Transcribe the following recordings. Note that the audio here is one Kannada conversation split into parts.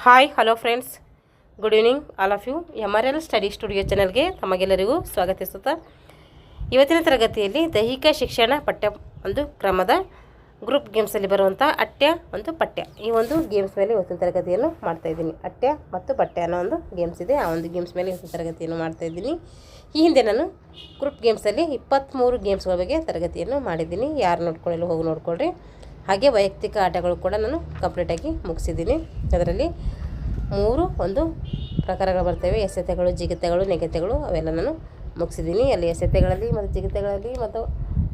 Hi hello friends, good evening all of you. MRL study studio ಚಾನಲ್ಗೆ ತಮಗೆಲ್ಲರಿಗೂ ಸ್ವಾಗತಿಸುತ್ತಾ ಇವತ್ತಿನ ತರಗತಿಯಲ್ಲಿ ದೈಹಿಕ ಶಿಕ್ಷಣ ಪಠ್ಯ ಒಂದು ಕ್ರಮದ ಗ್ರೂಪ್ ಗೇಮ್ಸಲ್ಲಿ ಬರುವಂಥ ಅಟ್ಯ ಒಂದು ಪಠ್ಯ, ಈ ಒಂದು ಗೇಮ್ಸ್ ಮೇಲೆ ಇವತ್ತಿನ ತರಗತಿಯನ್ನು ಮಾಡ್ತಾಯಿದ್ದೀನಿ. ಅಟ್ಯ ಮತ್ತು ಪಠ್ಯ ಅನ್ನೋ ಒಂದು ಗೇಮ್ಸ್ ಇದೆ, ಆ ಒಂದು ಗೇಮ್ಸ್ ಮೇಲೆ ಇವತ್ತಿನ ತರಗತಿಯನ್ನು ಮಾಡ್ತಾಯಿದ್ದೀನಿ. ಈ ಹಿಂದೆ ನಾನು ಗ್ರೂಪ್ ಗೇಮ್ಸಲ್ಲಿ 23 ಗೇಮ್ಸ್ಗಳ ಬಗ್ಗೆ ತರಗತಿಯನ್ನು ಮಾಡಿದ್ದೀನಿ. ಯಾರು ನೋಡ್ಕೊಳ್ಳಲು ಹೋಗಿ ನೋಡ್ಕೊಳ್ರಿ. ಹಾಗೆ ವೈಯಕ್ತಿಕ ಆಟಗಳು ಕೂಡ ನಾನು ಕಂಪ್ಲೀಟಾಗಿ ಮುಗಿಸಿದ್ದೀನಿ. ಅದರಲ್ಲಿ 3 ಒಂದು ಪ್ರಕಾರಗಳು ಬರ್ತವೆ: ಎಸೆತಗಳು, ಜಿಗಿತಗಳು, ನೆಗೆತಗಳು. ಅವೆಲ್ಲ ನಾನು ಮುಗಿಸಿದ್ದೀನಿ. ಅಲ್ಲಿ ಎಸೆತಗಳಲ್ಲಿ ಮತ್ತು ಜಿಗಿತಗಳಲ್ಲಿ ಮತ್ತು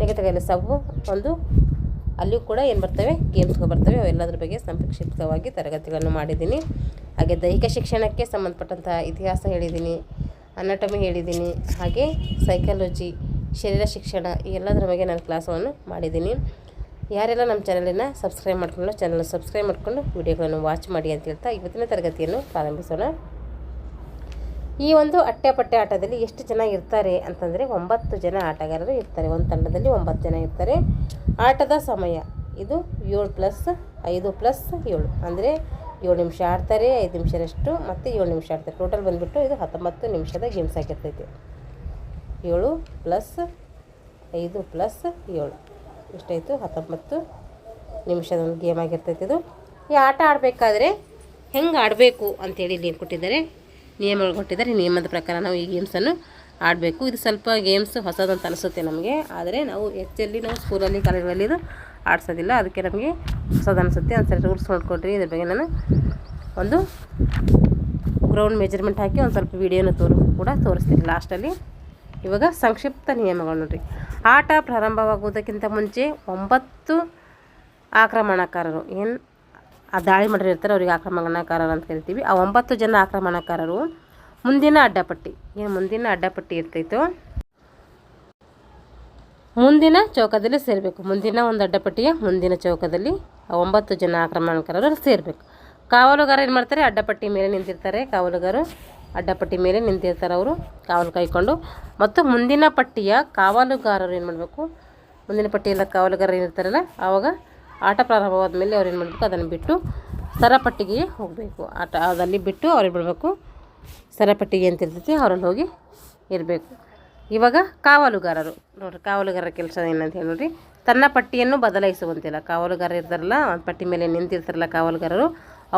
ನೆಗೆತಗಳಲ್ಲಿ ಸಬ್ ಒಂದು ಅಲ್ಲಿಯೂ ಕೂಡ ಏನು ಬರ್ತವೆ, ಗೇಮ್ಸ್ಗಳು ಬರ್ತವೆ. ಅವೆಲ್ಲದ್ರ ಬಗ್ಗೆ ಸಂಕ್ಷಿಪ್ತವಾಗಿ ತರಗತಿಗಳನ್ನು ಮಾಡಿದ್ದೀನಿ. ಹಾಗೆ ದೈಹಿಕ ಶಿಕ್ಷಣಕ್ಕೆ ಸಂಬಂಧಪಟ್ಟಂತಹ ಇತಿಹಾಸ ಹೇಳಿದ್ದೀನಿ, ಅನಾಟಮಿ ಹೇಳಿದ್ದೀನಿ, ಹಾಗೆ ಸೈಕಾಲಜಿ, ಶರೀರ ಶಿಕ್ಷಣ, ಈ ಎಲ್ಲದರ ಬಗ್ಗೆ ನಾನು ಕ್ಲಾಸ್ಗಳನ್ನು ಮಾಡಿದ್ದೀನಿ. ಯಾರೆಲ್ಲ ನಮ್ಮ ಚಾನಲನ್ನು ಸಬ್ಸ್ಕ್ರೈಬ್ ಮಾಡ್ಕೊಂಡು ಚಾನಲ್ ಸಬ್ಸ್ಕ್ರೈಬ್ ಮಾಡಿಕೊಂಡು ವಿಡಿಯೋಗಳನ್ನು ವಾಚ್ ಮಾಡಿ ಅಂತ ಹೇಳ್ತಾ ಇವತ್ತಿನ ತರಗತಿಯನ್ನು ಪ್ರಾರಂಭಿಸೋಣ. ಈ ಒಂದು ಅಟ್ಯಪಟ್ಯ ಆಟದಲ್ಲಿ ಎಷ್ಟು ಜನ ಇರ್ತಾರೆ ಅಂತಂದರೆ 9 ಜನ ಆಟಗಾರರು ಇರ್ತಾರೆ. ಒಂದು ತಂಡದಲ್ಲಿ 9 ಜನ ಇರ್ತಾರೆ. ಆಟದ ಸಮಯ ಇದು 7+5+7 ಅಂದರೆ 7 ನಿಮಿಷ ಆಡ್ತಾರೆ, 5 ನಿಮಿಷ ರೆಸ್ಟು, ಮತ್ತು 7 ನಿಮಿಷ ಆಡ್ತಾರೆ. ಟೋಟಲ್ ಬಂದುಬಿಟ್ಟು ಇದು 19 ನಿಮಿಷದ ಗೇಮ್ಸ್ ಆಗಿರ್ತೈತಿ. 7+5+7 ಎಷ್ಟಾಯಿತು? 19 ನಿಮಿಷದ ಒಂದು ಗೇಮ್ ಆಗಿರ್ತೈತೆ ಇದು. ಈ ಆಟ ಆಡಬೇಕಾದ್ರೆ ಹೆಂಗೆ ಆಡಬೇಕು ಅಂತೇಳಿ ಇಲ್ಲಿ ಕೊಟ್ಟಿದ್ದಾರೆ, ನಿಯಮಗಳು ಕೊಟ್ಟಿದ್ದಾರೆ. ನಿಯಮದ ಪ್ರಕಾರ ನಾವು ಈ ಗೇಮ್ಸನ್ನು ಆಡಬೇಕು. ಇದು ಸ್ವಲ್ಪ ಗೇಮ್ಸ್ ಹೊಸದಂತ ಅನಿಸುತ್ತೆ ನಮಗೆ, ಆದರೆ ನಾವು ಹೆಚ್ಚಲ್ಲಿ ನಾವು ಸ್ಕೂಲಲ್ಲಿ ಕಾಲೇಜಲ್ಲಿ ಇದು ಆಡಿಸೋದಿಲ್ಲ, ಅದಕ್ಕೆ ನಮಗೆ ಹೊಸದು ಅನಿಸುತ್ತೆ. ಒಂದ್ಸರಿ ರೂಲ್ಸ್ ನೋಡ್ಕೊಡ್ರಿ. ಇದ್ರ ಬಗ್ಗೆ ನಾನು ಒಂದು ಗ್ರೌಂಡ್ ಮೆಜರ್ಮೆಂಟ್ ಹಾಕಿ ಒಂದು ಸ್ವಲ್ಪ ವೀಡಿಯೋನ ಕೂಡ ತೋರಿಸ್ತೀನಿ ಲಾಸ್ಟಲ್ಲಿ. ಇವಾಗ ಸಂಕ್ಷಿಪ್ತ ನಿಯಮಗಳು ನೋಡಿರಿ. ಆಟ ಪ್ರಾರಂಭವಾಗುವುದಕ್ಕಿಂತ ಮುಂಚೆ 9 ಆಕ್ರಮಣಕಾರರು ಏನು ದಾಳಿ ಮಾಡಿರ್ತಾರೆ, ಅವ್ರಿಗೆ ಆಕ್ರಮಣಕಾರರು ಅಂತ ಕರಿತೀವಿ. ಆ 9 ಜನ ಆಕ್ರಮಣಕಾರರು ಮುಂದಿನ ಅಡ್ಡಪಟ್ಟಿ, ಏನು ಮುಂದಿನ ಅಡ್ಡಪಟ್ಟಿ ಇರ್ತೈತೋ ಮುಂದಿನ ಚೌಕದಲ್ಲಿ ಸೇರಬೇಕು. ಮುಂದಿನ ಒಂದು ಅಡ್ಡಪಟ್ಟಿಯ ಮುಂದಿನ ಚೌಕದಲ್ಲಿ ಆ 9 ಜನ ಆಕ್ರಮಣಕಾರರು ಸೇರಬೇಕು. ಕಾವಲುಗಾರ ಏನು ಮಾಡ್ತಾರೆ, ಅಡ್ಡಪಟ್ಟಿ ಮೇಲೆ ನಿಂತಿರ್ತಾರೆ. ಕಾವಲುಗಾರರು ಅಡ್ಡಪಟ್ಟಿ ಮೇಲೆ ನಿಂತಿರ್ತಾರೆ, ಅವರು ಕಾವಲು ಕಾಯ್ಕೊಂಡು. ಮತ್ತು ಮುಂದಿನ ಪಟ್ಟಿಯ ಕಾವಲುಗಾರರು ಏನು ಮಾಡಬೇಕು, ಮುಂದಿನ ಪಟ್ಟಿಯೆಲ್ಲ ಕಾವಲುಗಾರರು ಏನಿರ್ತಾರಲ್ಲ, ಆವಾಗ ಆಟ ಪ್ರಾರಂಭವಾದ ಮೇಲೆ ಅವ್ರು ಏನು ಮಾಡಬೇಕು, ಅದನ್ನು ಬಿಟ್ಟು ಸರಪಟ್ಟಿಗೆ ಹೋಗಬೇಕು. ಆಟ ಅದಲ್ಲಿ ಬಿಟ್ಟು ಅವ್ರಿಗೆ ಬಿಡಬೇಕು, ಸರಪಟ್ಟಿಗೆ ಅಂತ ಇರ್ತೈತಿ ಅವರಲ್ಲಿ ಹೋಗಿ ಇರಬೇಕು. ಇವಾಗ ಕಾವಲುಗಾರರು ನೋಡಿರಿ, ಕಾವಲುಗಾರರ ಕೆಲಸ ಏನಂತ ಹೇಳಿ ನೋಡಿರಿ, ತನ್ನ ಪಟ್ಟಿಯನ್ನು ಬದಲಾಯಿಸುವಂತಿಲ್ಲ. ಕಾವಲುಗಾರ ಇರ್ತಾರಲ್ಲ, ಒಂದು ಪಟ್ಟಿ ಮೇಲೆ ನಿಂತಿರ್ತಾರಲ್ಲ ಕಾವಲುಗಾರರು,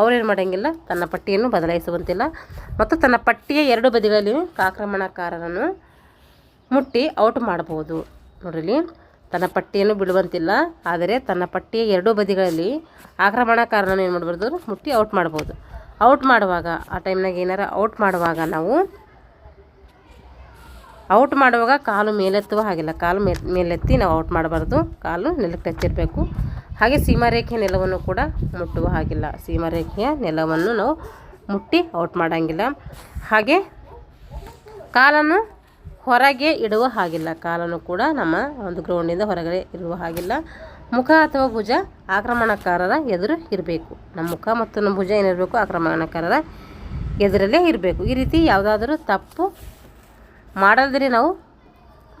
ಅವ್ರೇನು ಮಾಡೋಂಗಿಲ್ಲ, ತನ್ನ ಪಟ್ಟಿಯನ್ನು ಬದಲಾಯಿಸುವಂತಿಲ್ಲ. ಮತ್ತು ತನ್ನ ಪಟ್ಟಿಯ 2 ಬದಿಗಳಲ್ಲಿ ಆಕ್ರಮಣಕಾರರನ್ನು ಮುಟ್ಟಿ ಔಟ್ ಮಾಡಬಹುದು. ನೋಡ್ರಿ, ತನ್ನ ಪಟ್ಟಿಯನ್ನು ಬಿಡುವಂತಿಲ್ಲ, ಆದರೆ ತನ್ನ ಪಟ್ಟಿಯ 2 ಬದಿಗಳಲ್ಲಿ ಆಕ್ರಮಣಕಾರರನ್ನು ಏನು ಮಾಡಬಾರ್ದು, ಮುಟ್ಟಿ ಔಟ್ ಮಾಡ್ಬೋದು. ಔಟ್ ಮಾಡುವಾಗ ಆ ಟೈಮ್ನಾಗ ಏನಾರ ಔಟ್ ಮಾಡುವಾಗ ನಾವು ಔಟ್ ಮಾಡುವಾಗ ಕಾಲು ಮೇಲೆತ್ತುವ ಹಾಗಿಲ್ಲ, ಕಾಲು ಮೇಲೆತ್ತಿ ನಾವು ಔಟ್ ಮಾಡಬಾರ್ದು, ಕಾಲು ನೆಲಕ್ಕೆ ಹಚ್ಚಿರಬೇಕು. ಹಾಗೆ ಸೀಮಾರೇಖೆಯ ನೆಲವನ್ನು ಕೂಡ ಮುಟ್ಟುವ ಹಾಗಿಲ್ಲ, ಸೀಮಾರೇಖೆಯ ನೆಲವನ್ನು ನಾವು ಮುಟ್ಟಿ ಔಟ್ ಮಾಡೋಂಗಿಲ್ಲ. ಹಾಗೆ ಕಾಲನ್ನು ಹೊರಗೆ ಇಡುವ ಹಾಗಿಲ್ಲ, ಕಾಲನ್ನು ಕೂಡ ನಮ್ಮ ಒಂದು ಗ್ರೌಂಡಿಂದ ಹೊರಗಡೆ ಇಡುವ ಹಾಗಿಲ್ಲ. ಮುಖ ಅಥವಾ ಭುಜ ಆಕ್ರಮಣಕಾರರ ಎದುರು ಇರಬೇಕು. ನಮ್ಮ ಮುಖ ಮತ್ತು ನಮ್ಮ ಭುಜ ಏನಿರಬೇಕು, ಆಕ್ರಮಣಕಾರರ ಎದುರಲ್ಲೇ ಇರಬೇಕು. ಈ ರೀತಿ ಯಾವುದಾದ್ರೂ ತಪ್ಪು ಮಾಡಲ್ದರೆ ನಾವು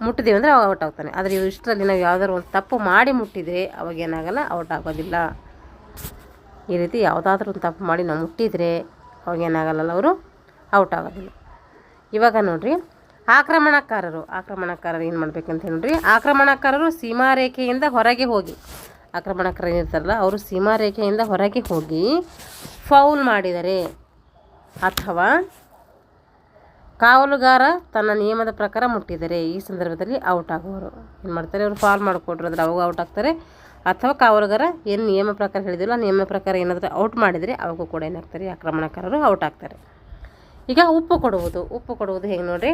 ಮುಟ್ಟಿದ್ದೀವಿ ಅಂದರೆ ಅವಾಗ ಔಟ್ ಆಗ್ತಾನೆ. ಆದರೆ ಇಷ್ಟರಲ್ಲಿ ನಾವು ಯಾವುದಾದ್ರು ಒಂದು ತಪ್ಪು ಮಾಡಿ ಮುಟ್ಟಿದರೆ ಅವಾಗ ಏನಾಗಲ್ಲ, ಔಟ್ ಆಗೋದಿಲ್ಲ. ಈ ರೀತಿ ಯಾವುದಾದ್ರೂ ಒಂದು ತಪ್ಪು ಮಾಡಿ ನಾವು ಮುಟ್ಟಿದರೆ ಅವಾಗ ಏನಾಗಲ್ಲ, ಅವರು ಔಟ್ ಆಗೋದಿಲ್ಲ. ಇವಾಗ ನೋಡಿರಿ, ಆಕ್ರಮಣಕಾರರು ಏನು ಮಾಡಬೇಕಂತ ನೋಡಿರಿ, ಆಕ್ರಮಣಕಾರರು ಸೀಮಾರೇಖೆಯಿಂದ ಹೊರಗೆ ಹೋಗಿ, ಆಕ್ರಮಣಕಾರರು ಏನಿರ್ತಾರಲ್ಲ ಅವರು ಸೀಮಾರೇಖೆಯಿಂದ ಹೊರಗೆ ಹೋಗಿ ಫೌಲ್ ಮಾಡಿದರೆ ಅಥವಾ ಕಾವಲುಗಾರ ತನ್ನ ನಿಯಮದ ಪ್ರಕಾರ ಮುಟ್ಟಿದರೆ ಈ ಸಂದರ್ಭದಲ್ಲಿ ಔಟ್ ಆಗುವರು. ಏನು ಮಾಡ್ತಾರೆ, ಅವರು ಫಾಲ್ ಮಾಡಿಕೊಟ್ರು ಅಂದರೆ ಅವಾಗ ಔಟ್ ಆಗ್ತಾರೆ. ಅಥವಾ ಕಾವಲುಗಾರ ಏನು ನಿಯಮ ಪ್ರಕಾರ ಹೇಳಿದಿಲ್ಲ, ನಿಯಮ ಪ್ರಕಾರ ಏನಾದರೂ ಔಟ್ ಮಾಡಿದರೆ ಅವಾಗೂ ಕೂಡ ಏನಾಗ್ತಾರೆ, ಆಕ್ರಮಣಕಾರರು ಔಟ್ ಆಗ್ತಾರೆ. ಈಗ ಉಪ್ಪು ಕೊಡುವುದು ಹೇಗೆ ನೋಡಿರಿ,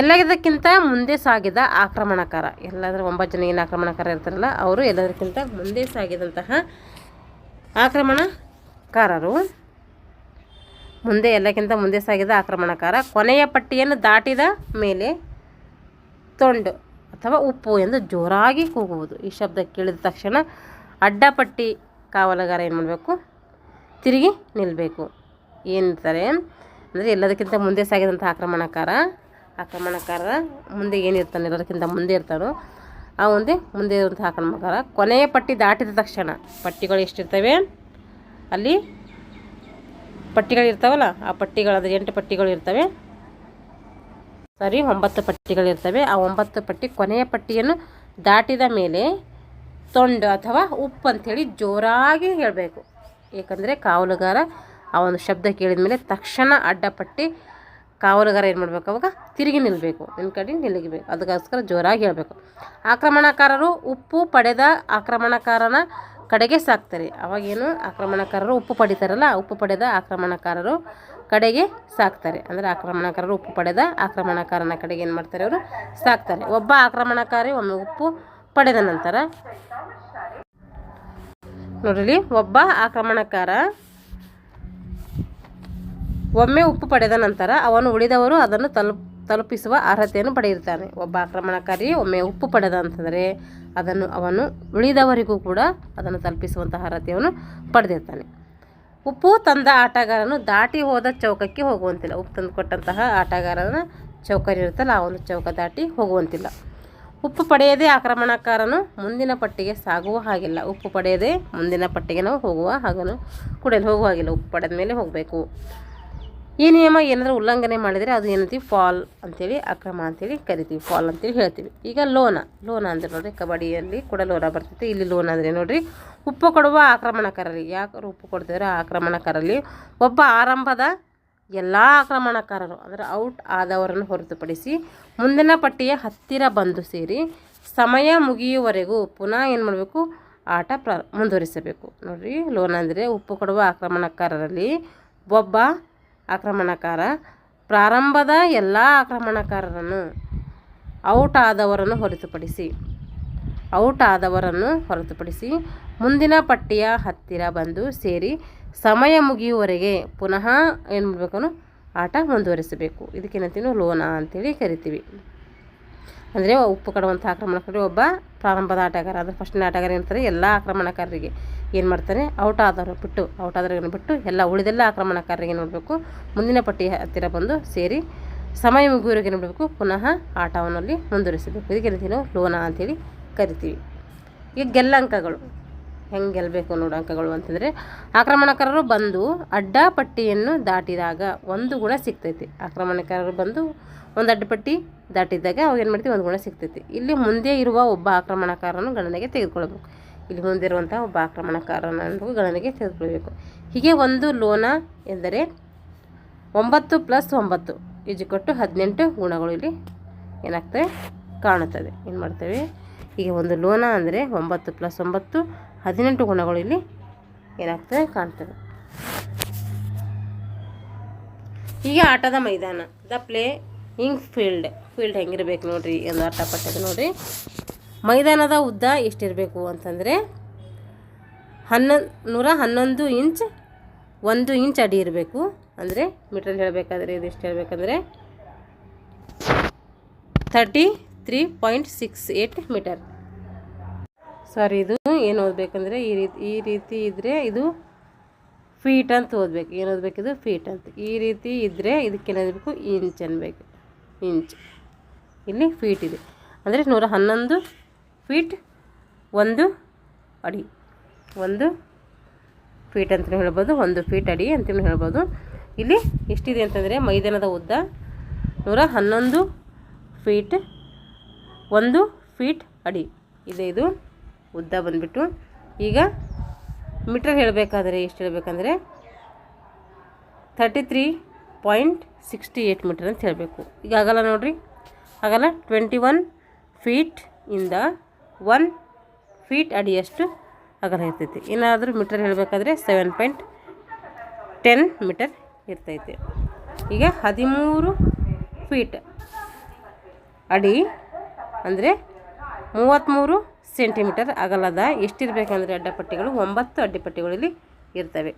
ಎಲ್ಲದಕ್ಕಿಂತ ಮುಂದೆ ಸಾಗಿದ ಆಕ್ರಮಣಕಾರ, ಎಲ್ಲದರ 9 ಜನ ಏನು ಆಕ್ರಮಣಕಾರ ಇರ್ತಾರಲ್ಲ ಅವರು ಎಲ್ಲದಕ್ಕಿಂತ ಮುಂದೆ ಸಾಗಿದಂತಹ ಆಕ್ರಮಣಕಾರರು, ಎಲ್ಲಕ್ಕಿಂತ ಮುಂದೆ ಸಾಗಿದ ಆಕ್ರಮಣಕಾರ ಕೊನೆಯ ಪಟ್ಟಿಯನ್ನು ದಾಟಿದ ಮೇಲೆ ತೊಂಡು ಅಥವಾ ಉಪ್ಪು ಎಂದು ಜೋರಾಗಿ ಕೂಗುವುದು. ಈ ಶಬ್ದ ಕೇಳಿದ ತಕ್ಷಣ ಅಡ್ಡಪಟ್ಟಿ ಕಾವಲುಗಾರ ಏನು ಮಾಡಬೇಕು, ತಿರುಗಿ ನಿಲ್ಲಬೇಕು. ಏನಿರ್ತಾರೆ ಅಂದರೆ ಎಲ್ಲದಕ್ಕಿಂತ ಮುಂದೆ ಸಾಗಿದಂಥ ಆಕ್ರಮಣಕಾರ ಮುಂದೆ ಏನಿರ್ತಾನೆ, ಎಲ್ಲದಕ್ಕಿಂತ ಮುಂದೆ ಇರ್ತಾನೋ ಆ ಮುಂದೆ ಇರುವಂಥ ಆಕ್ರಮಣಕಾರ ಕೊನೆಯ ಪಟ್ಟಿ ದಾಟಿದ ತಕ್ಷಣ, ಪಟ್ಟಿಗಳು ಎಷ್ಟಿರ್ತವೆ ಅಲ್ಲಿ ಪಟ್ಟಿಗಳಿರ್ತಾವಲ್ಲ, ಆ ಪಟ್ಟಿಗಳಾದರೆ 8 ಪಟ್ಟಿಗಳು ಇರ್ತವೆ, 9 ಪಟ್ಟಿಗಳಿರ್ತವೆ. ಆ 9 ಪಟ್ಟಿ ಕೊನೆಯ ಪಟ್ಟಿಯನ್ನು ದಾಟಿದ ಮೇಲೆ ತೊಂಡು ಅಥವಾ ಉಪ್ಪು ಅಂಥೇಳಿ ಜೋರಾಗಿ ಹೇಳಬೇಕು. ಏಕೆಂದರೆ ಕಾವಲುಗಾರ ಆ ಒಂದು ಶಬ್ದ ಕೇಳಿದ ಮೇಲೆ ತಕ್ಷಣ ಅಡ್ಡಪಟ್ಟಿ ಕಾವಲುಗಾರ ಏನು ಮಾಡಬೇಕು, ಅವಾಗ ತಿರುಗಿ ನಿಲ್ಲಬೇಕು, ನಿಲ್ಲಬೇಕು. ಅದಕ್ಕೋಸ್ಕರ ಜೋರಾಗಿ ಹೇಳಬೇಕು. ಆಕ್ರಮಣಕಾರರು ಉಪ್ಪು ಪಡೆದ ಆಕ್ರಮಣಕಾರನ ಕಡೆಗೆ ಸಾಕ್ತಾರೆ. ಅವಾಗೇನು ಆಕ್ರಮಣಕಾರರು ಉಪ್ಪು ಪಡಿತಾರಲ್ಲ, ಉಪ್ಪು ಪಡೆದ ಆಕ್ರಮಣಕಾರರು ಕಡೆಗೆ ಸಾಕ್ತಾರೆ. ಅಂದರೆ ಆಕ್ರಮಣಕಾರರು ಉಪ್ಪು ಪಡೆದ ಆಕ್ರಮಣಕಾರನ ಕಡೆಗೆ ಏನು ಮಾಡ್ತಾರೆ, ಅವರು ಸಾಕ್ತಾರೆ. ಒಬ್ಬ ಆಕ್ರಮಣಕಾರಿ ಒಮ್ಮೆ ಉಪ್ಪು ಪಡೆದ ನಂತರ ನೋಡ್ರಿ, ಒಬ್ಬ ಆಕ್ರಮಣಕಾರ ಒಮ್ಮೆ ಉಪ್ಪು ಪಡೆದ ನಂತರ ಅವನು ಉಳಿದವರು ಅದನ್ನು ತಲುಪಿಸುವ ಅರ್ಹತೆಯನ್ನು ಪಡೆಯುತ್ತಾನೆ. ಒಬ್ಬ ಆಕ್ರಮಣಕಾರಿ ಒಮ್ಮೆ ಉಪ್ಪು ಪಡೆದ ಅಂತಂದರೆ ಅವನು ಉಳಿದವರಿಗೂ ಕೂಡ ಅದನ್ನು ತಲುಪಿಸುವಂತಹ ಅರ್ಹತೆಯನ್ನು ಪಡೆದಿರ್ತಾನೆ. ಉಪ್ಪು ತಂದ ಆಟಗಾರನು ದಾಟಿ ಹೋದ ಚೌಕಕ್ಕೆ ಹೋಗುವಂತಿಲ್ಲ. ಉಪ್ಪು ತಂದು ಕೊಟ್ಟಂತಹ ಆಟಗಾರನ ಚೌಕ ಇರುತ್ತಲ್ಲ, ಆ ಒಂದು ಚೌಕ ದಾಟಿ ಹೋಗುವಂತಿಲ್ಲ. ಉಪ್ಪು ಪಡೆಯದೇ ಆಕ್ರಮಣಕಾರನು ಮುಂದಿನ ಪಟ್ಟಿಗೆ ಸಾಗುವ ಹಾಗಿಲ್ಲ. ಉಪ್ಪು ಪಡೆಯದೇ ಮುಂದಿನ ಪಟ್ಟಿಗೆ ನಾವು ಹೋಗುವ ಹಾಗಿಲ್ಲ. ಉಪ್ಪು ಪಡೆದ ಮೇಲೆ ಹೋಗಬೇಕು. ಈ ನಿಯಮ ಏನಾದರೂ ಉಲ್ಲಂಘನೆ ಮಾಡಿದರೆ ಅದು ಏನಂತೀವಿ, ಫಾಲ್ ಅಂತೇಳಿ, ಅಕ್ರಮ ಅಂತೇಳಿ ಕರಿತೀವಿ, ಫಾಲ್ ಅಂತೇಳಿ ಹೇಳ್ತೀವಿ. ಈಗ ಲೋನ ಅಂದರೆ ನೋಡಿರಿ, ಕಬಡ್ಡಿಯಲ್ಲಿ ಕೂಡ ಲೋನ ಬರ್ತೈತೆ. ಇಲ್ಲಿ ಲೋನ ಅಂದರೆ ನೋಡಿರಿ, ಉಪ್ಪು ಕೊಡುವ ಆಕ್ರಮಣಕಾರರಿಗೆ. ಯಾರು ಉಪ್ಪು ಕೊಡ್ತಿದ್ರೆ ಆ ಆಕ್ರಮಣಕಾರರಲ್ಲಿ ಒಬ್ಬ ಆರಂಭದ ಎಲ್ಲ ಆಕ್ರಮಣಕಾರರು ಅಂದರೆ ಔಟ್ ಆದವರನ್ನು ಹೊರತುಪಡಿಸಿ ಮುಂದಿನ ಪಟ್ಟಿಯ ಹತ್ತಿರ ಬಂದು ಸೇರಿ ಸಮಯ ಮುಗಿಯುವವರೆಗೂ ಪುನಃ ಏನು ಮಾಡಬೇಕು, ಆಟ ಮುಂದುವರಿಸಬೇಕು. ನೋಡಿರಿ, ಲೋನ ಅಂದರೆ ಉಪ್ಪು ಕೊಡುವ ಆಕ್ರಮಣಕಾರರಲ್ಲಿ ಒಬ್ಬ ಆಕ್ರಮಣಕಾರ ಪ್ರಾರಂಭದ ಎಲ್ಲ ಆಕ್ರಮಣಕಾರರನ್ನು ಔಟ್ ಆದವರನ್ನು ಹೊರತುಪಡಿಸಿ ಮುಂದಿನ ಪಟ್ಟಿಯ ಹತ್ತಿರ ಬಂದು ಸೇರಿ ಸಮಯ ಮುಗಿಯುವವರೆಗೆ ಪುನಃ ಏನು ಮಾಡಬೇಕು, ಆಟ ಮುಂದುವರಿಸಬೇಕು. ಇದಕ್ಕೇನಂತೀವಿ, ಲೋನ ಅಂತೇಳಿ ಕರಿತೀವಿ. ಅಂದರೆ ಉಪ್ಪು ಕೊಡುವಂಥ ಆಕ್ರಮಣಕಾರರು ಒಬ್ಬ ಪ್ರಾರಂಭದ ಆಟಗಾರ, ಅಂದರೆ ಫಸ್ಟ್ನೇ ಆಟಗಾರ ಇರ್ತಾರೆ. ಎಲ್ಲ ಆಕ್ರಮಣಕಾರರಿಗೆ ಏನು ಮಾಡ್ತಾರೆ, ಔಟ್ ಆದವ್ರನ್ನ ಬಿಟ್ಟು ಎಲ್ಲ ಉಳಿದೆಲ್ಲ ಆಕ್ರಮಣಕಾರರಿಗೆ ನೋಡಬೇಕು, ಮುಂದಿನ ಪಟ್ಟಿಯ ಹತ್ತಿರ ಬಂದು ಸೇರಿ ಸಮಯ ಮುಗಿಯುವವರೆಗೆ ನೋಡಬೇಕು, ಪುನಃ ಆಟವನ್ನಲ್ಲಿ ಮುಂದುವರಿಸಬೇಕು. ಇದಕ್ಕೆ ನಾವು ಲೋನ ಅಂತೇಳಿ ಕರಿತೀವಿ. ಈಗ ಅಂಕಗಳು ಹೆಂಗೆ ಗೆಲ್ಲಬೇಕು ನೋಡೋ ಅಂಕಗಳು ಅಂತಂದರೆ, ಆಕ್ರಮಣಕಾರರು ಬಂದು ಅಡ್ಡ ಪಟ್ಟಿಯನ್ನು ದಾಟಿದಾಗ 1 ಗುಣ ಸಿಗ್ತೈತಿ. ಆಕ್ರಮಣಕಾರರು ಬಂದು ಒಂದು ಅಡ್ಡಪಟ್ಟಿ ದಾಟಿದಾಗ ಅವಾಗ ಏನು ಮಾಡ್ತೀವಿ, 1 ಗುಣ ಸಿಗ್ತೈತಿ. ಇಲ್ಲಿ ಮುಂದೆ ಇರುವ ಒಬ್ಬ ಆಕ್ರಮಣಕಾರನು ಗಣನೆಗೆ ತೆಗೆದುಕೊಳ್ಬೇಕು. ಇಲ್ಲಿ ಮುಂದೆ ಇರುವಂಥ ಒಬ್ಬ ಆಕ್ರಮಣಕಾರನನ್ನು ಗಣನೆಗೆ ತೆಗೆದುಕೊಳ್ಬೇಕು. ಹೀಗೆ ಒಂದು ಲೋನ ಎಂದರೆ 9 + 9 = 18 ಗುಣಗಳು ಇಲ್ಲಿ ಏನಾಗ್ತವೆ, ಕಾಣುತ್ತದೆ. ಏನು ಮಾಡ್ತೇವೆ, ಈಗ ಒಂದು ಲೋನ ಅಂದರೆ 9 + 9 18 ಗುಣಗಳು ಇಲ್ಲಿ ಏನಾಗ್ತವೆ, ಕಾಣ್ತವೆ. ಈಗ ಆಟದ ಮೈದಾನ, ದ ಪ್ಲೇಯಿಂಗ್ ಫೀಲ್ಡ್ ಹೆಂಗಿರ್ಬೇಕು ನೋಡಿರಿ, ಒಂದು ಆಟ ಪಟ್ಟದ ನೋಡಿರಿ. ಮೈದಾನದ ಉದ್ದ ಎಷ್ಟಿರಬೇಕು ಅಂತಂದರೆ 111 ಇಂಚ್ 1 ಇಂಚ್ ಅಡಿ ಇರಬೇಕು. ಅಂದರೆ ಮೀಟರ್ ಹೇಳಬೇಕಾದ್ರೆ ಇದು ಎಷ್ಟು ಹೇಳಬೇಕಂದ್ರೆ 33.68 ಮೀಟರ್. ಇದು ಏನು ಓದಬೇಕಂದ್ರೆ ಈ ರೀತಿ ಇದ್ದರೆ ಇದು ಫೀಟ್ ಅಂತ ಓದಬೇಕು. ಏನು ಓದಬೇಕು, ಇದು ಫೀಟ್ ಅಂತ. ಈ ರೀತಿ ಇದ್ದರೆ ಇದಕ್ಕೇನು ಓದಬೇಕು, ಇಂಚ್ ಅನ್ಬೇಕು. ಇಲ್ಲಿ ಫೀಟ್ ಇದೆ ಅಂದರೆ 111 ಫೀಟ್ 1 ಅಡಿ. 1 ಫೀಟ್ ಅಂತಲೂ ಹೇಳ್ಬೋದು, 1 ಫೀಟ್ ಅಡಿ ಅಂತಲೂ ಹೇಳ್ಬೋದು. ಇಲ್ಲಿ ಎಷ್ಟಿದೆ ಅಂತಂದರೆ ಮೈದಾನದ ಉದ್ದ 111 ಫೀಟ್ 1 ಫೀಟ್ ಅಡಿ ಇದೆ. ಇದು ಉದ್ದ ಬಂದುಬಿಟ್ಟು. ಈಗ ಮೀಟರ್ ಹೇಳಬೇಕಾದ್ರೆ ಎಷ್ಟು ಹೇಳಬೇಕಂದ್ರೆ 33.68 ಮೀಟರ್ ಅಂತ ಹೇಳಬೇಕು. ಈಗ ಅಗಲ ನೋಡಿರಿ, ಅಗಲ 21 ಫೀಟ್ ಇಂದ 1 ಫೀಟ್ ಅಡಿಯಷ್ಟು ಅಗಲ ಇರ್ತೈತಿ. ಏನಾದರೂ ಮೀಟರ್ ಹೇಳಬೇಕಾದ್ರೆ 7.10 ಮೀಟರ್ ಇರ್ತೈತೆ. ಈಗ 13 ಫೀಟ್ ಅಡಿ ಅಂದರೆ 33 ಸೆಂಟಿಮೀಟರ್ ಅಗಲದ ಎಷ್ಟಿರಬೇಕಂದ್ರೆ ಅಡ್ಡಪಟ್ಟಿಗಳು 9 ಅಡ್ಡಪಟ್ಟಿಗಳಲ್ಲಿ ಇರ್ತವೆ.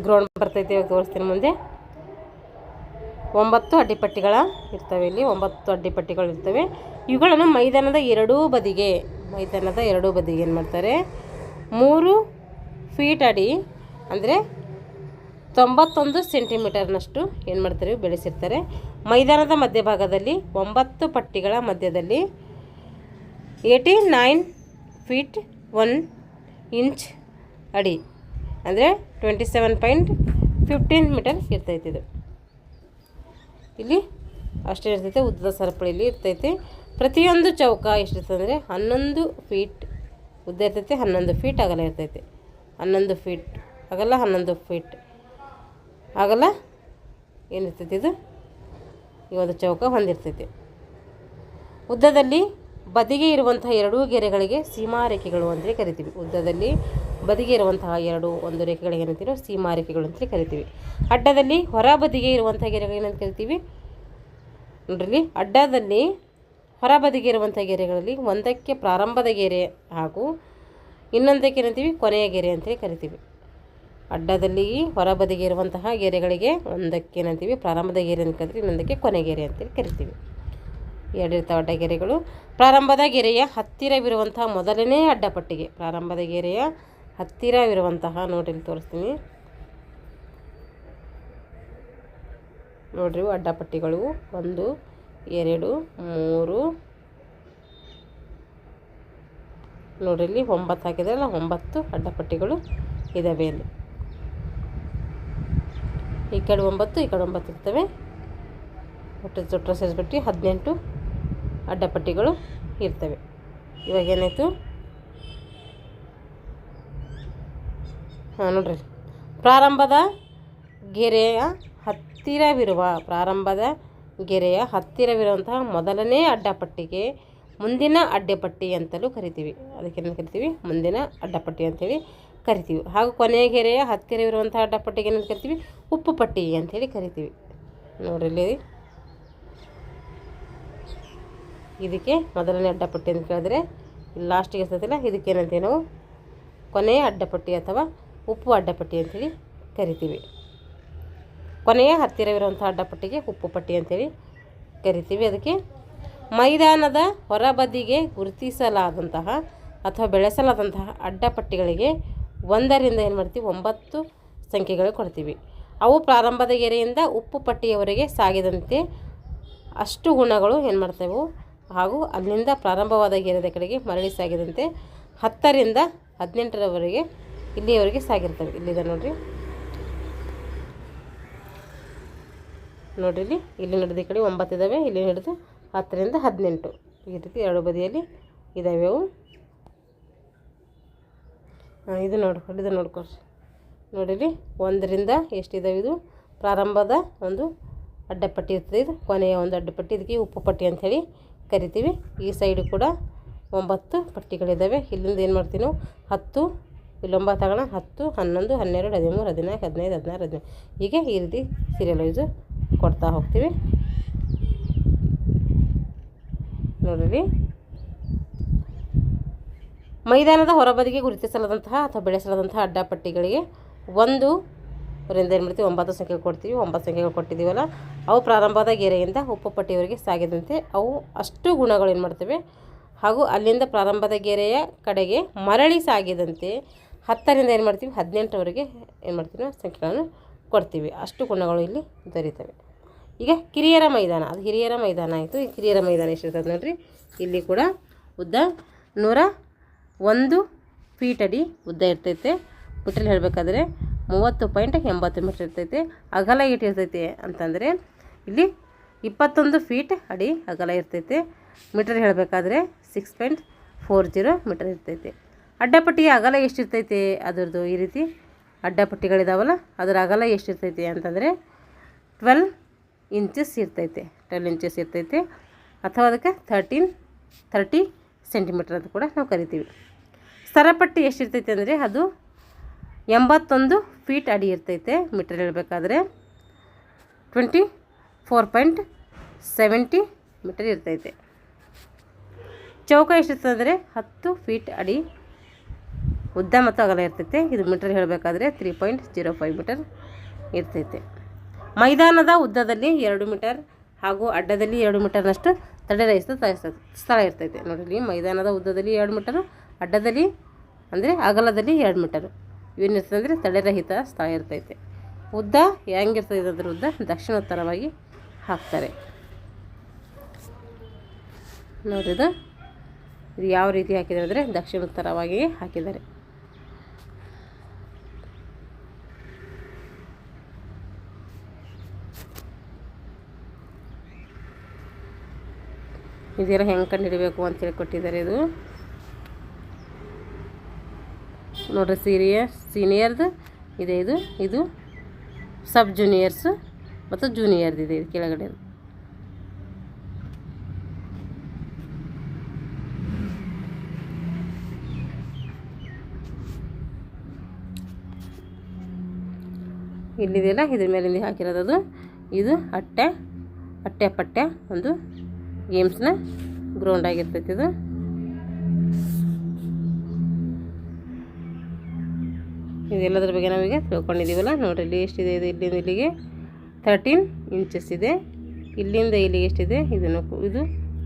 ಗ್ರೌಂಡ್ ಬರ್ತೈತೆ, ಇವಾಗ ತೋರಿಸ್ತೀನಿ ಮುಂದೆ. 9 ಅಡ್ಡಿಪಟ್ಟಿಗಳ ಇರ್ತವೆ. ಇಲ್ಲಿ 9 ಅಡ್ಡಿಪಟ್ಟಿಗಳು ಇರ್ತವೆ. ಇವುಗಳನ್ನು ಮೈದಾನದ ಎರಡೂ ಬದಿಗೆ ಏನು ಮಾಡ್ತಾರೆ, 3 ಫೀಟ್ ಅಡಿ ಅಂದರೆ 91 ಸೆಂಟಿಮೀಟರ್ನಷ್ಟು ಏನು ಮಾಡ್ತಾರೆ, ಬೆಳೆಸಿರ್ತಾರೆ. ಮೈದಾನದ ಮಧ್ಯಭಾಗದಲ್ಲಿ 9 ಪಟ್ಟಿಗಳ ಮಧ್ಯದಲ್ಲಿ 89 ಫೀಟ್ 1 ಇಂಚ್ ಅಡಿ ಅಂದರೆ 27.15 ಮೀಟರ್ ಇರ್ತೈತೆ. ಇದು ಇಲ್ಲಿ ಅಷ್ಟೇ ಇರ್ತೈತೆ. ಉದ್ದದ ಸರಪಳಿಯಲ್ಲಿ ಇರ್ತೈತೆ. ಪ್ರತಿಯೊಂದು ಚೌಕ ಎಷ್ಟಿರ್ತದೆ ಅಂದರೆ 11 ಫೀಟ್ ಉದ್ದ ಇರ್ತೈತೆ, 11 ಫೀಟ್ ಅಗಲ ಇರ್ತೈತೆ. 11 ಫೀಟ್ ಅಗಲ, 11 ಫೀಟ್ ಅಗಲ ಏನಿರ್ತೈತಿ ಇದು ಈ ಒಂದು ಚೌಕ ಹೊಂದಿರ್ತೈತೆ. ಉದ್ದದಲ್ಲಿ ಬದಿಗೆ ಇರುವಂತಹ ಎರಡೂ ಗೆರೆಗಳಿಗೆ ಸೀಮಾರೇಖೆಗಳು ಅಂತೇಳಿ ಕರಿತೀವಿ. ಉದ್ದದಲ್ಲಿ ಬದಿಗೆ ಇರುವಂತಹ ಒಂದು ರೇಖೆಗಳಿಗೆ ಏನಂತೀವಿ ಸೀಮಾರೇಖೆಗಳು ಅಂತೇಳಿ ಕರಿತೀವಿ. ಅಡ್ಡದಲ್ಲಿ ಹೊರ ಬದಿಗೆ ಇರುವಂತಹ ಗೆರೆಗಳು ಏನಂತ ಕರಿತೀವಿ ನೋಡ್ರಿ. ಅಡ್ಡದಲ್ಲಿ ಹೊರ ಬದಿಗೆ ಇರುವಂಥ ಗೆರೆಗಳಲ್ಲಿ ಒಂದಕ್ಕೆ ಪ್ರಾರಂಭದ ಗೆರೆ ಹಾಗೂ ಇನ್ನೊಂದಕ್ಕೆ ಏನಂತೀವಿ ಕೊನೆಯ ಗೆರೆ ಅಂತೇಳಿ ಕರಿತೀವಿ. ಅಡ್ಡದಲ್ಲಿ ಹೊರ ಬದಿಗೆ ಇರುವಂತಹ ಗೆರೆಗಳಿಗೆ ಒಂದಕ್ಕೆ ಏನಂತೀವಿ ಪ್ರಾರಂಭದ ಗೆರೆ ಅಂತ ಕರಿತೀವಿ, ಇನ್ನೊಂದಕ್ಕೆ ಕೊನೆ ಗೆರೆ ಅಂತೇಳಿ ಕರಿತೀವಿ. ಎರಡಿರ್ತಾವೆ ಅಡ್ಡ ಗೆರೆಗಳು. ಪ್ರಾರಂಭದ ಗೆರೆಯ ಹತ್ತಿರವಿರುವಂತಹ ಮೊದಲನೇ ಅಡ್ಡಪಟ್ಟಿಗೆ, ಪ್ರಾರಂಭದ ಗೆರೆಯ ಹತ್ತಿರವಿರುವಂತಹ ನೋಡ್ರಿ ತೋರಿಸ್ತೀನಿ ನೋಡ್ರಿ ಅಡ್ಡಪಟ್ಟಿಗಳು 1 2 3 ನೋಡ್ರಿ ಇಲ್ಲಿ 9 ಹಾಕಿದ್ರಲ್ಲ 9 ಅಡ್ಡಪಟ್ಟಿಗಳು ಇದ್ದಾವೆ. ಇಲ್ಲಿ ಈ ಕಡೆ 9 ಈ ಕಡೆ 9 ಇರ್ತವೆ. ಒಟ್ಟು ಸೇರಿಸ್ಬಿಟ್ಟು 18 ಅಡ್ಡಪಟ್ಟಿಗಳು ಇರ್ತವೆ. ಇವಾಗ ಏನಾಯಿತು ನೋಡ್ರಿ ಪ್ರಾರಂಭದ ಗೆರೆಯ ಹತ್ತಿರವಿರುವಂತಹ ಮೊದಲನೇ ಅಡ್ಡಪಟ್ಟಿಗೆ ಮುಂದಿನ ಅಡ್ಡಪಟ್ಟಿ ಅಂತಲೂ ಕರಿತೀವಿ. ಅದಕ್ಕೇನು ಕರಿತೀವಿ ಮುಂದಿನ ಅಡ್ಡಪಟ್ಟಿ ಅಂತೇಳಿ ಕರಿತೀವಿ. ಹಾಗೂ ಕೊನೆಯ ಗೆರೆಯ ಹತ್ತಿರವಿರುವಂತಹ ಅಡ್ಡಪಟ್ಟಿಗೆ ಏನಂತ ಕರಿತೀವಿ ಉಪ್ಪು ಪಟ್ಟಿ ಅಂಥೇಳಿ ಕರಿತೀವಿ. ನೋಡ್ರಿ ಇಲ್ಲಿ ಇದಕ್ಕೆ ಮೊದಲನೇ ಅಡ್ಡಪಟ್ಟಿ ಅಂತ ಕೇಳಿದ್ರೆ ಇಲ್ಲಿ ಲಾಸ್ಟಿಗೆ ಇರ್ತೈತಿಲ್ಲ ಇದಕ್ಕೇನಂತೀವಿ ನಾವು ಕೊನೆಯ ಅಡ್ಡಪಟ್ಟಿ ಅಥವಾ ಉಪ್ಪು ಅಡ್ಡಪಟ್ಟಿ ಅಂಥೇಳಿ ಕರಿತೀವಿ. ಕೊನೆಯ ಹತ್ತಿರವಿರುವಂಥ ಅಡ್ಡಪಟ್ಟಿಗೆ ಉಪ್ಪು ಪಟ್ಟಿ ಅಂತೇಳಿ ಕರಿತೀವಿ. ಅದಕ್ಕೆ ಮೈದಾನದ ಹೊರಬದಿಗೆ ಗುರುತಿಸಲಾದಂತಹ ಅಥವಾ ಬೆಳೆಸಲಾದಂತಹ ಅಡ್ಡಪಟ್ಟಿಗಳಿಗೆ 1ರಿಂದ ಏನು ಮಾಡ್ತೀವಿ 9 ಸಂಖ್ಯೆಗಳು ಕೊಡ್ತೀವಿ. ಅವು ಪ್ರಾರಂಭದ ಗೆರೆಯಿಂದ ಉಪ್ಪು ಪಟ್ಟಿಯವರೆಗೆ ಸಾಗಿದಂತೆ ಅಷ್ಟು ಗುಣಗಳು ಏನು ಮಾಡ್ತೇವೆ ಹಾಗೂ ಅಲ್ಲಿಂದ ಪ್ರಾರಂಭವಾದ ಗೆರೆದ ಕಡೆಗೆ ಮರಳಿ ಸಾಗಿದಂತೆ 10ರಿಂದ 18ರವರೆಗೆ ಇಲ್ಲಿಯವರೆಗೆ ಸಾಗಿರ್ತವೆ. ಇಲ್ಲಿದೆ ನೋಡ್ರಿ ಇಲ್ಲಿ ನಡೆದ ಕಡೆ 9 ಇದ್ದಾವೆ, ಇಲ್ಲಿ ಹಿಡಿದು 10ರಿಂದ 18 ಈ ರೀತಿ ಎರಡು ಬದಿಯಲ್ಲಿ ಇದ್ದಾವೆ ಅವು. ಇದು ನೋಡ್ಕೊಳ್ರಿ ನೋಡಿರಿ 1ರಿಂದ ಎಷ್ಟಿದ್ದಾವೆ. ಇದು ಪ್ರಾರಂಭದ ಒಂದು ಅಡ್ಡಪಟ್ಟಿ ಇರ್ತದೆ, ಇದು ಕೊನೆಯ ಒಂದು ಅಡ್ಡಪಟ್ಟಿ, ಇದಕ್ಕೆ ಉಪ್ಪು ಪಟ್ಟಿ ಅಂಥೇಳಿ ಕರಿತೀವಿ. ಈ ಸೈಡು ಕೂಡ 9 ಪಟ್ಟಿಗಳಿದ್ದಾವೆ. ಇಲ್ಲಿಂದ ಏನು ಮಾಡ್ತೀವಿ ನಾವು 10 ಇಲ್ಲಿ 9 ತಗೋಣ 10 11 12 13 14 15 16 17 ಹೀಗೆ ಈ ರೀತಿ ಸೀರಿಯಲ್ ವೈಸು ಕೊಡ್ತಾ ಹೋಗ್ತೀವಿ. ನೋಡಿರಿ ಮೈದಾನದ ಹೊರಬದಿಗೆ ಗುರುತಿಸಲಾದಂತಹ ಅಥವಾ ಬೆಳೆಸಲಾದಂತಹ ಅಡ್ಡಪಟ್ಟಿಗಳಿಗೆ 1ರಿಂದ ಏನು ಮಾಡ್ತೀವಿ 9 ಸಂಖ್ಯೆ ಕೊಡ್ತೀವಿ. 9 ಸಂಖ್ಯೆಗಳು ಕೊಟ್ಟಿದ್ದೀವಲ್ಲ ಅವು ಪ್ರಾರಂಭದ ಗೆರೆಯಿಂದ ಉಪ್ಪು ಪಟ್ಟಿಯವರೆಗೆ ಸಾಗಿದಂತೆ ಅವು ಅಷ್ಟು ಗುಣಗಳು ಏನು ಮಾಡ್ತೇವೆ ಹಾಗೂ ಅಲ್ಲಿಂದ ಪ್ರಾರಂಭದ ಗೆರೆಯ ಕಡೆಗೆ ಮರಳಿ ಸಾಗಿದಂತೆ 10ರಿಂದ ಏನು ಮಾಡ್ತೀವಿ 18ರವರೆಗೆ ಏನು ಮಾಡ್ತೀವಿ ನಾವು ಸಂಖ್ಯೆಗಳನ್ನು ಕೊಡ್ತೀವಿ. ಅಷ್ಟು ಗುಣಗಳು ಇಲ್ಲಿ ದೊರೀತವೆ. ಈಗ ಕಿರಿಯರ ಮೈದಾನ, ಅದು ಹಿರಿಯರ ಮೈದಾನ ಆಯಿತು. ಈ ಕಿರಿಯರ ಮೈದಾನ ಎಷ್ಟಿರ್ತದೆ ನೋಡಿರಿ. ಇಲ್ಲಿ ಕೂಡ ಉದ್ದ 101 ಫೀಟ್ ಅಡಿ ಉದ್ದ ಇರ್ತೈತೆ. ಮೀಟ್ರಲ್ಲಿ ಹೇಳಬೇಕಾದ್ರೆ 30.80 ಮೀಟ್ರ್ ಇರ್ತೈತೆ. ಅಗಲ ಇಟ್ಟಿರ್ತೈತೆ ಅಂತಂದರೆ ಇಲ್ಲಿ 21 ಫೀಟ್ ಅಡಿ ಅಗಲ ಇರ್ತೈತೆ. ಮೀಟ್ರ್ ಹೇಳಬೇಕಾದ್ರೆ 6.40 ಮೀಟರ್ ಇರ್ತೈತೆ. ಅಡ್ಡಪಟ್ಟಿಯ ಅಗಲ ಎಷ್ಟಿರ್ತೈತೆ ಅದರದ್ದು ಈ ರೀತಿ ಅಡ್ಡಪಟ್ಟಿಗಳಿದಾವಲ್ಲ ಅದರ ಅಗಲ ಎಷ್ಟಿರ್ತೈತೆ ಅಂತಂದರೆ 12 ಇಂಚಸ್ ಇರ್ತೈತೆ. 12 ಇಂಚಸ್ ಇರ್ತೈತೆ ಅಥವಾ ಅದಕ್ಕೆ 30 ಸೆಂಟಿಮೀಟರ್ ಅಂತ ಕೂಡ ನಾವು ಕರಿತೀವಿ. ಸರಪಟ್ಟಿ ಎಷ್ಟಿರ್ತೈತೆ ಅಂದರೆ ಅದು 81 ಫೀಟ್ ಅಡಿ ಇರ್ತೈತೆ. ಮೀಟರ್ ಹೇಳಬೇಕಾದ್ರೆ 24.70 ಮೀಟರ್ ಇರ್ತೈತೆ. ಚೌಕ ಎಷ್ಟಿರ್ತದೆ ಅಂದರೆ 10 ಫೀಟ್ ಅಡಿ ಉದ್ದ ಮತ್ತು ಅಗಲ ಇರ್ತೈತೆ. ಇದು ಮೀಟರ್ ಹೇಳಬೇಕಾದ್ರೆ 3.05 ಮೀಟರ್ ಇರ್ತೈತೆ. ಮೈದಾನದ ಉದ್ದದಲ್ಲಿ 2 ಮೀಟರ್ ಹಾಗೂ ಅಡ್ಡದಲ್ಲಿ 2 ಮೀಟರ್ನಷ್ಟು ತಡೆರಹಿತ ಸ್ಥಳ ಇರ್ತೈತೆ. ನೋಡಿರಿ ಮೈದಾನದ ಉದ್ದದಲ್ಲಿ 2 ಮೀಟರು, ಅಡ್ಡದಲ್ಲಿ ಅಂದರೆ ಅಗಲದಲ್ಲಿ 2 ಮೀಟರು ಇವೇನಿರ್ತದೆ ಅಂದರೆ ತಡೆರಹಿತ ಸ್ಥಳ ಇರ್ತೈತೆ. ಉದ್ದ ಹೆಂಗಿರ್ತದೆ ಅದರ ಉದ್ದ ದಕ್ಷಿಣೋತ್ತರವಾಗಿ ಹಾಕ್ತಾರೆ. ನೋಡಿದ ಇದು ಯಾವ ರೀತಿ ಹಾಕಿದ್ದಾರೆ ಅಂದರೆ ದಕ್ಷಿಣೋತ್ತರವಾಗಿ ಹಾಕಿದ್ದಾರೆ. ಇದೆಲ್ಲ ಹೆಂಗೆ ಕಂಡುಹಿಡಬೇಕು ಅಂತೇಳಿ ಕೊಟ್ಟಿದ್ದಾರೆ. ಇದು ನೋಡ್ರಿ ಸೀನಿಯರ್ದು ಇದೆ. ಇದು ಸಬ್ ಜೂನಿಯರ್ಸು ಮತ್ತು ಜೂನಿಯರ್ದು ಇದೆ ಇದು ಕೆಳಗಡೆ. ಇಲ್ಲಿದೆಯಲ್ಲ ಇದ್ರ ಮೇಲಿಂದ ಹಾಕಿರೋದು. ಇದು ಅಟ್ಟೆ ಪಟ್ಟೆ ಒಂದು ಗೇಮ್ಸ್ನ ಗ್ರೌಂಡ್ ಆಗಿರ್ತೈತಿ. ಇದು ಇದೆಲ್ಲದ್ರ ಬಗ್ಗೆ ನಾವೀಗ ತಿಳ್ಕೊಂಡಿದ್ದೀವಲ್ಲ. ನೋಡಿರಿ ಇಲ್ಲಿ ಎಷ್ಟಿದೆ. ಇದು ಇಲ್ಲಿಂದ ಇಲ್ಲಿಗೆ 13 ಇಂಚಸ್ ಇದೆ. ಇಲ್ಲಿಂದ ಇಲ್ಲಿಗೆ ಎಷ್ಟಿದೆ ಇದು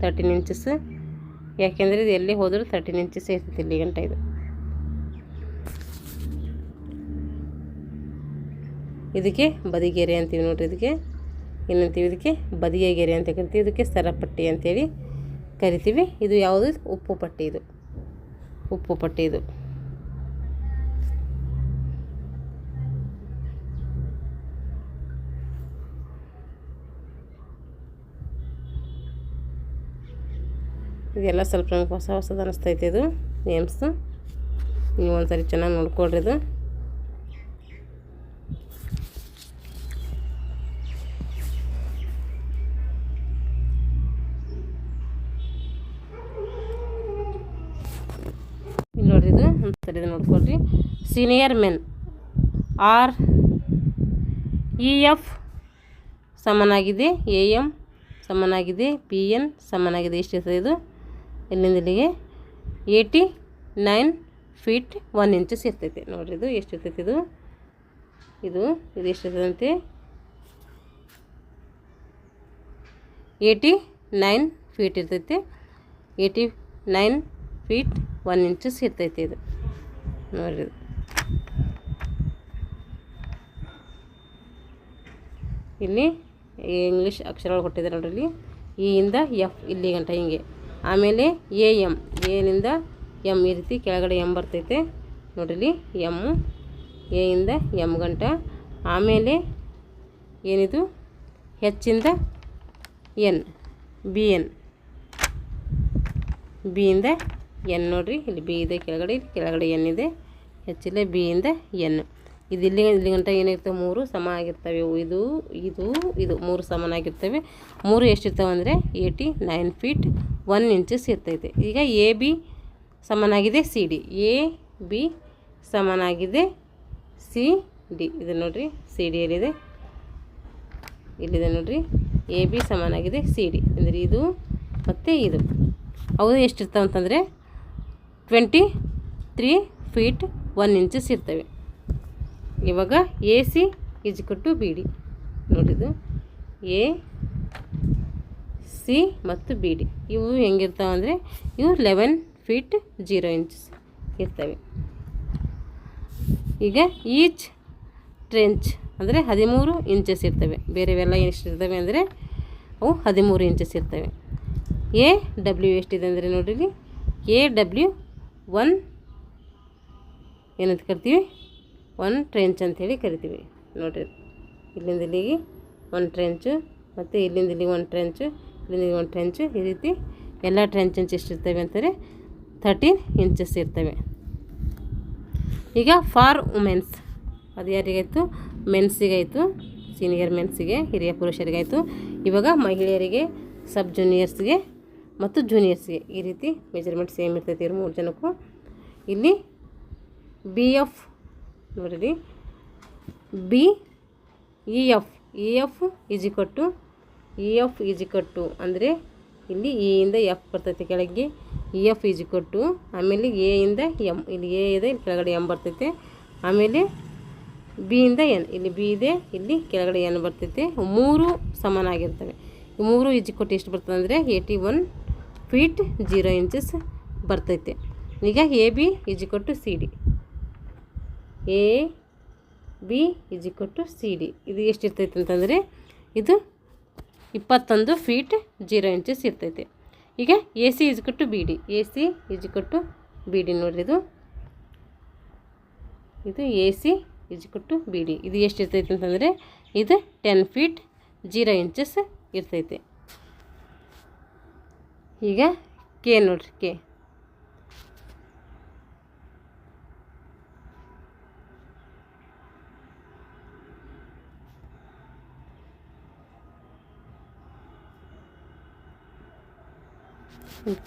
13 ಇಂಚಸ್. ಯಾಕೆಂದರೆ ಇದು ಎಲ್ಲಿ ಹೋದರೂ 13 ಇಂಚಸ್ ಇರ್ತೈತಿ ಇಲ್ಲಿ ಗಂಟ. ಇದು ಇದಕ್ಕೆ ಬದಿಗೆರೆ ಅಂತೀವಿ ನೋಡ್ರಿ. ಇದಕ್ಕೆ ಏನಂತೀವಿ? ಇದಕ್ಕೆ ಬದಿಗೆ ಗೆರೆ ಅಂತ ಕರಿತೀವಿ. ಇದಕ್ಕೆ ಸರಪಟ್ಟಿ ಅಂತೇಳಿ ಕರಿತೀವಿ. ಇದು ಯಾವುದು? ಉಪ್ಪು ಪಟ್ಟಿ. ಇದು ಉಪ್ಪು ಪಟ್ಟಿ. ಇದು ಇದೆಲ್ಲ ಸ್ವಲ್ಪ ನಮ್ಗೆ ಹೊಸದು ಅನ್ನಿಸ್ತೈತೆ. ಇದು ನೇಮ್ಸು ನೀವು ಒಂದ್ಸರಿ ಚೆನ್ನಾಗಿ ನೋಡ್ಕೊಳ್ರಿ. ಇದು ನೋಡ್ರಿ. ಇದು ಒಂದ್ಸರಿ ಇದು ನೋಡ್ಕೊಳ್ರಿ. ಸೀನಿಯರ್ ಮೆನ್ REF ಸಮನಾಗಿದೆ, AM ಸಮನಾಗಿದೆ, PN ಸಮನಾಗಿದೆ. ಎಷ್ಟಿರ್ತದೆ ಇದು? ಇಲ್ಲಿಂದ ಇಲ್ಲಿಗೆ 89 ಫೀಟ್ 1 ಇಂಚಸ್ ಇರ್ತೈತೆ. ನೋಡಿರಿ ಇದು ಎಷ್ಟಿರ್ತೈತೆ? ಇದು ಎಷ್ಟಿರ್ತದಂತೆ? 89 ಫೀಟ್ ಇರ್ತೈತೆ. 89 ಫೀಟ್ 1 ಇಂಚಸ್ ಇರ್ತೈತೆ. ಇದು ನೋಡಿರಿ. ಇಲ್ಲಿ ಇಂಗ್ಲೀಷ್ ಅಕ್ಷರಗಳು ಕೊಟ್ಟಿದ್ದಾರೆ ನೋಡ್ರಿ. ಇಲ್ಲಿ E ಇಂದ F ಇಲ್ಲಿ ಗಂಟ ಹಿಂಗೆ. ಆಮೇಲೆ AM, ಏನಿಂದ M ಈ ರೀತಿ ಕೆಳಗಡೆ M ಬರ್ತೈತೆ ನೋಡ್ರಿ. M A ಇಂದ M ಗಂಟ. ಆಮೇಲೆ ಏನಿದು H ಇಂದ N, BN, B ಇಂದ N ನೋಡ್ರಿ. ಇಲ್ಲಿ B ಇದೆ ಕೆಳಗಡೆ N ಇದೆ. H ಇಲ್ಲ, B ಇಂದ N. ಇದು ಇಲ್ಲಿ ಗಂಟ ಏನಿರ್ತವೆ? 3 ಸಮ ಆಗಿರ್ತವೆ. ಇದು 3 ಸಮನಾಗಿರ್ತವೆ. 3 ಎಷ್ಟಿರ್ತವೆ ಅಂದರೆ 89 ಫೀಟ್ 1 ಇಂಚಸ್ ಇರ್ತೈತೆ. ಈಗ AB ಸಮನಾಗಿದೆ CD, AB ಸಮನಾಗಿದೆ CD. ಇದು ನೋಡ್ರಿ CD ಎಲ್ಲಿದೆ? ಇಲ್ಲಿದೆ ನೋಡ್ರಿ. AB ಸಮನಾಗಿದೆ CD ಅಂದರೆ ಇದು ಮತ್ತು ಇದು. ಅವು ಎಷ್ಟಿರ್ತಾವೆ ಅಂತಂದರೆ 23 ಫೀಟ್ 1 ಇಂಚಸ್ ಇರ್ತವೆ. ಇವಾಗ AC = BD ನೋಡಿದ್ದು AC ಮತ್ತು BD ಇವು ಹೆಂಗಿರ್ತಾವೆ ಅಂದರೆ ಇವು 11 ಫೀಟ್ 0 ಇಂಚಸ್ ಇರ್ತವೆ. ಈಗ ಈಚ್ ಟ್ರೆಂಚ್ ಅಂದರೆ 13 ಇಂಚಸ್ ಇರ್ತವೆ. ಬೇರೆವೆಲ್ಲ ಎಷ್ಟಿರ್ತವೆ ಅಂದರೆ ಅವು 13 ಇಂಚಸ್ ಇರ್ತವೆ. AW ಎಷ್ಟಿದೆ ಅಂದರೆ ನೋಡಿರಿ. AW 1 ಏನಂತ ಕರಿತೀವಿ? 1 ಟ್ರೆಂಚ್ ಅಂಥೇಳಿ ಕರಿತೀವಿ ನೋಡಿರಿ. ಇಲ್ಲಿಂದ ಇಲ್ಲಿಗೆ 1 ಟ್ರೆಂಚು ಮತ್ತು ಇಲ್ಲಿಂದ ಇಲ್ಲಿಗೆ 1 ಟ್ರೆಂಚು, ಇಲ್ಲಿಂದ 1 ಟ್ರೆಂಚು. ಈ ರೀತಿ ಎಲ್ಲ ಟ್ರೆಂಚ್ ಎಷ್ಟಿರ್ತವೆ ಅಂತಾರೆ 13 ಇಂಚಸ್ ಇರ್ತವೆ. ಈಗ ಫಾರ್ ವುಮೆನ್ಸ್ ಅದು ಯಾರಿಗಾಯಿತು? ಮೆನ್ಸಿಗಾಯಿತು, ಸೀನಿಯರ್ ಮೆನ್ಸಿಗೆ, ಹಿರಿಯ ಪುರುಷರಿಗಾಯಿತು. ಇವಾಗ ಮಹಿಳೆಯರಿಗೆ, ಸಬ್ ಜೂನಿಯರ್ಸ್ಗೆ ಮತ್ತು ಜೂನಿಯರ್ಸ್ಗೆ ಈ ರೀತಿ ಮೆಜರ್ಮೆಂಟ್ ಸೇಮ್ ಇರ್ತೈತಿ ಇವ್ರು 3 ಜನಕ್ಕೂ. ಇಲ್ಲಿ BF ನೋಡಿರಿ. EF = ಅಂದರೆ ಇಲ್ಲಿ E ಇಂದ F ಬರ್ತೈತೆ ಕೆಳಗೆ. EF = ಆಮೇಲೆ A ಇಂದ M, ಇಲ್ಲಿ A ಇದೆ, ಇಲ್ಲಿ ಕೆಳಗಡೆ M ಬರ್ತೈತೆ. ಆಮೇಲೆ B ಇಂದ N, ಇಲ್ಲಿ B ಇದೆ, ಇಲ್ಲಿ ಕೆಳಗಡೆ N ಬರ್ತೈತೆ. 3 ಸಮನಾಗಿರ್ತವೆ. ಈ 3 = ಎಷ್ಟು ಬರ್ತದೆ ಅಂದರೆ 81 ಫೀಟ್ 0 ಇಂಚಸ್ ಬರ್ತೈತೆ. ಈಗ AB = CD, AB = CD ಇದು ಎಷ್ಟಿರ್ತೈತೆ ಅಂತಂದರೆ ಇದು 21 ಫೀಟ್ 0 ಇಂಚಸ್ ಇರ್ತೈತೆ. ಈಗ AC = BD, AC = BD ನೋಡಿರಿ. ಇದು AC = BD ಇದು ಎಷ್ಟಿರ್ತೈತೆ ಅಂತಂದರೆ ಇದು 10 ಫೀಟ್ 0 ಇಂಚಸ್ ಇರ್ತೈತೆ. ಈಗ ಕೆ ನೋಡ್ರಿ, ಕೆ.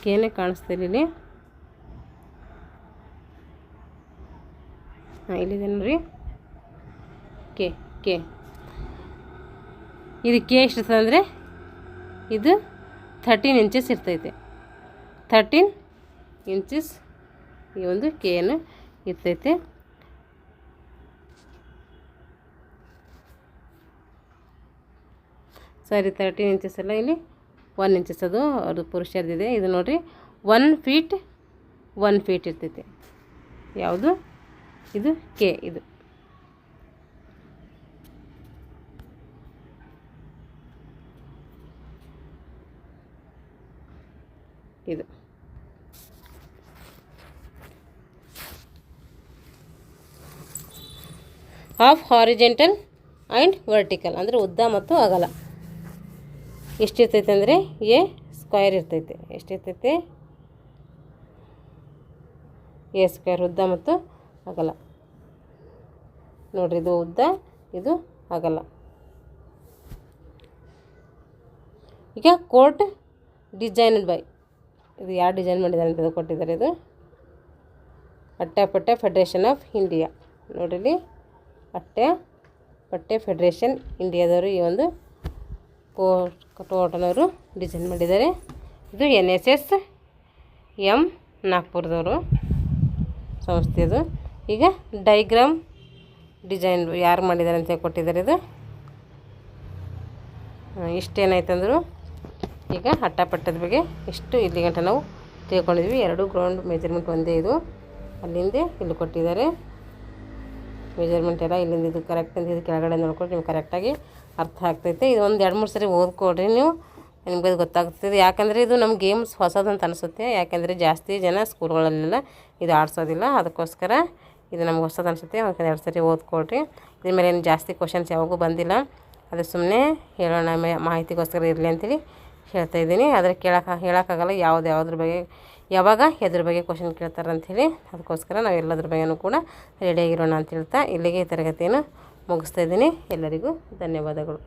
ಕೇನೆ ಕಾಣಿಸ್ತಿಲ್ಲ ಇಲ್ಲಿ. ಹಾಂ, ಇಲ್ಲಿದೆ ನೋಡ್ರಿ, ಕೆ. ಕೆ ಇದು ಕೆ ಎಷ್ಟಿರ್ತದೆ ಅಂದರೆ ಇದು 13 ಇಂಚಸ್ ಇರ್ತೈತೆ. 13 ಇಂಚಸ್ ಈ ಒಂದು ಕೆಯನ್ನು ಇರ್ತೈತೆ. ಸಾರಿ, 13 ಇಂಚಸ್ ಅಲ್ಲ, ಇಲ್ಲಿ 1 ಇಂಚಸ್ ಅದು ಪುರುಷರದಿದೆ. ಇದು ನೋಡಿರಿ 1 ಫೀಟ್ 1 ಫೀಟ್ ಇರ್ತೈತೆ. ಯಾವುದು ಇದು? ಕೆ. ಇದು ಇದು ಆಫ್ ಹಾರಿಜೆಂಟಲ್ ಆ್ಯಂಡ್ ವರ್ಟಿಕಲ್ ಅಂದರೆ ಉದ್ದ ಮತ್ತು ಅಗಲ ಎಷ್ಟಿರ್ತೈತೆ ಅಂದರೆ ಎ ಸ್ಕ್ವೇರ್ ಇರ್ತೈತೆ. ಎಷ್ಟಿರ್ತೈತೆ? ಎ ಸ್ಕ್ವೇರ್, ಉದ್ದ ಮತ್ತು ಅಗಲ. ನೋಡಿರಿ, ಇದು ಉದ್ದ, ಇದು ಅಗಲ. ಈಗ ಕೋಟ್ ಡಿಸೈನ್ಡ್ ಬೈ, ಇದು ಯಾರು ಡಿಸೈನ್ ಮಾಡಿದ್ದಾರೆ ಅಂತ ಕೊಟ್ಟಿದ್ದಾರೆ. ಇದು ಅಟ್ಟೆಪಟ್ಟೆ ಫೆಡರೇಷನ್ ಆಫ್ ಇಂಡಿಯಾ. ನೋಡಿರಿ, ಅಟ್ಟೆಪಟ್ಟೆ ಫೆಡರೇಷನ್ ಇಂಡಿಯಾದವರು ಈ ಒಂದು ಕೋಟನವರು ಡಿಸೈನ್ ಮಾಡಿದ್ದಾರೆ. ಇದು NSS M ನಾಗ್ಪುರದವರು ಸಂಸ್ಥೆದು. ಈಗ ಡೈಗ್ರಾಮ್ ಡಿಸೈನ್ ಯಾರು ಮಾಡಿದ್ದಾರೆ ಅಂತ ಕೊಟ್ಟಿದ್ದಾರೆ. ಇದು ಇಷ್ಟೇನಾಯ್ತಂದ್ರು ಈಗ ಅಟ್ಟಪಟ್ಟದ ಬಗ್ಗೆ ಇಷ್ಟು ಇಲ್ಲಿ ಗಂಟ ನಾವು ತಿಳ್ಕೊಂಡಿದ್ವಿ. 2 ಗ್ರೌಂಡ್ ಮೆಜರ್ಮೆಂಟ್ ಒಂದೇ. ಇದು ಅಲ್ಲಿಂದ ಇಲ್ಲಿ ಕೊಟ್ಟಿದ್ದಾರೆ ಮೆಜರ್ಮೆಂಟ್ ಎಲ್ಲ. ಇಲ್ಲಿಂದ ಇದು ಕರೆಕ್ಟ್ ಅಂತ ಇದು ಕೆಳಗಡೆ ನೋಡ್ಕೊಂಡು ನಿಮ್ಗೆ ಕರೆಕ್ಟಾಗಿ ಅರ್ಥ ಆಗ್ತೈತೆ. ಇದು ಒಂದು 2-3 ಸರಿ ಓದ್ಕೊಡ್ರಿ, ನೀವು ನಿಮ್ಗೆ ಅದು ಗೊತ್ತಾಗ್ತದೆ. ಯಾಕಂದರೆ ಇದು ನಮ್ಮ ಗೇಮ್ಸ್ ಹೊಸದಂತ ಅನಿಸುತ್ತೆ. ಯಾಕೆಂದರೆ ಜಾಸ್ತಿ ಜನ ಸ್ಕೂಲ್ಗಳಲ್ಲೆಲ್ಲ ಇದು ಆಡಿಸೋದಿಲ್ಲ. ಅದಕ್ಕೋಸ್ಕರ ಇದು ನಮ್ಗೆ ಹೊಸದು ಅನಿಸುತ್ತೆ. ಒಂದು 2 ಸರಿ ಓದ್ಕೊಡ್ರಿ. ಇದ್ರ ಮೇಲೆ ಏನು ಜಾಸ್ತಿ ಕ್ವಶನ್ಸ್ ಯಾವಾಗೂ ಬಂದಿಲ್ಲ. ಅದು ಸುಮ್ಮನೆ ಹೇಳೋಣ, ಮಾಹಿತಿಗೋಸ್ಕರ ಇರಲಿ ಅಂತೇಳಿ ಹೇಳ್ತಾಯಿದ್ದೀನಿ. ಆದರೆ ಹೇಳೋಕ್ಕಾಗಲ್ಲ ಯಾವುದ್ರ ಬಗ್ಗೆ ಯಾವಾಗ ಎದ್ರ ಬಗ್ಗೆ ಕ್ವಶನ್ ಕೇಳ್ತಾರೆ ಅಂಥೇಳಿ. ಅದಕ್ಕೋಸ್ಕರ ನಾವು ಎಲ್ಲದ್ರ ಬಗ್ಗೆಯೂ ಕೂಡ ರೆಡಿಯಾಗಿರೋಣ ಅಂತ ಹೇಳ್ತಾ ಇಲ್ಲಿಗೆ ಈ ತರಗತಿಯನ್ನು ಮುಗಿಸ್ತಾಯಿದ್ದೀನಿ. ಎಲ್ಲರಿಗೂ ಧನ್ಯವಾದಗಳು.